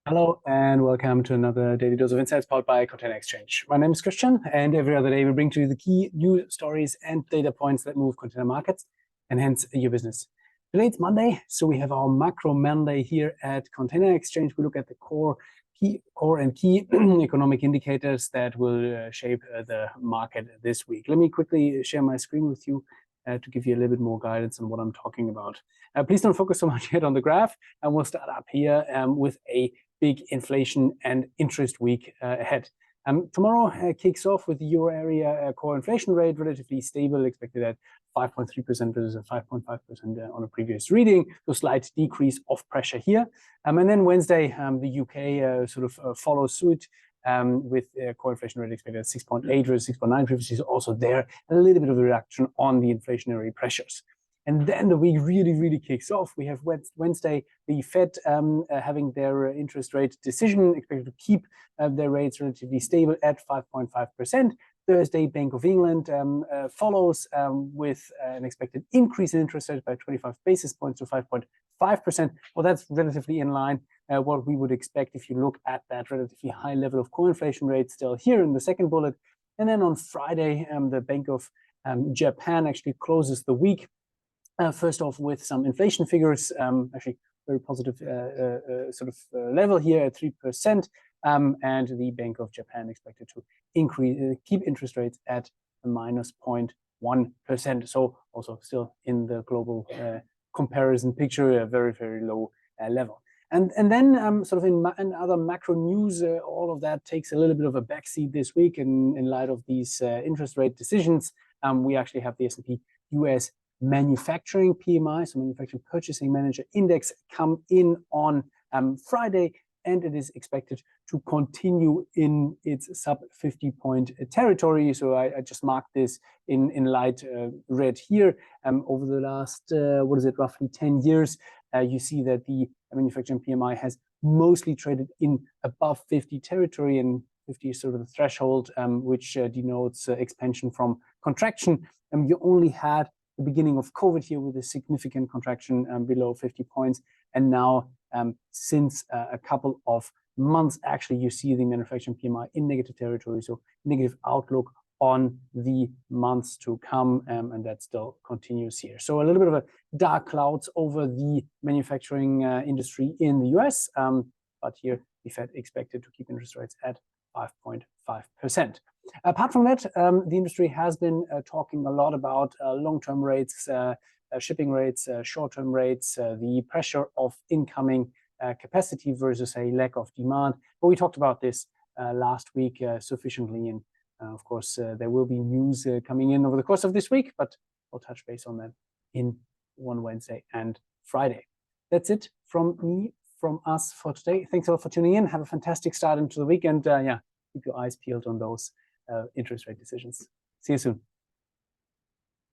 Hello and welcome to another Daily Dose of Insights powered by Container Exchange. My name is Christian, and every other day we bring to you the key news stories and data points that move container markets and hence your business. Today it's Monday, so we have our macro Monday here at Container Exchange. We look at the core and key economic indicators that will shape the market this week. Let me quickly share my screen with you to give you a little bit more guidance on what I'm talking about. Please don't focus so much yet on the graph, and we'll start up here with a big inflation and interest week ahead. Tomorrow kicks off with the euro area core inflation rate relatively stable, expected at 5.3% versus a 5.5% on a previous reading, so slight decrease of pressure here. And then Wednesday, the UK follows suit with core inflation rate expected at 6.8 versus 6.9 previously, so also there a little bit of a reduction on the inflationary pressures. And then the week really kicks off. We have Wednesday, the Fed having their interest rate decision, expected to keep their rates relatively stable at 5.5%. Thursday, Bank of England follows with an expected increase in interest rate by 25 basis points to 5.5%. Well, that's relatively in line what we would expect if you look at that relatively high level of core inflation rate still here in the second bullet. And then on Friday, the Bank of Japan actually closes the week. First off, with some inflation figures, actually very positive level here at 3%, and the Bank of Japan expected to keep interest rates at a -0.1%. So also still in the global comparison picture, a very low level. And then in other macro news, all of that takes a little bit of a backseat this week in light of these interest rate decisions. We actually have the S&P US manufacturing PMI, so manufacturing purchasing manager index, come in on Friday, and it is expected to continue in its sub 50-point territory. So I just marked this in light red here. Over the last roughly 10 years, you see that the manufacturing PMI has mostly traded in above 50 territory, and 50 is sort of the threshold which denotes expansion from contraction. You only had the beginning of COVID here with a significant contraction below 50 points. And now, since a couple of months, actually, you see the manufacturing PMI in negative territory, so negative outlook on the months to come, and that still continues here. So a little bit of a dark clouds over the manufacturing industry in the US, but here the Fed expected to keep interest rates at 5.5%. Apart from that, the industry has been talking a lot about long-term rates, shipping rates, short-term rates, the pressure of incoming capacity versus a lack of demand. But we talked about this last week sufficiently, and of course there will be news coming in over the course of this week, but we'll touch base on that in one Wednesday and Friday. That's it from us for today. Thanks a lot for tuning in. Have a fantastic start into the weekend. Keep your eyes peeled on those interest rate decisions. See you soon.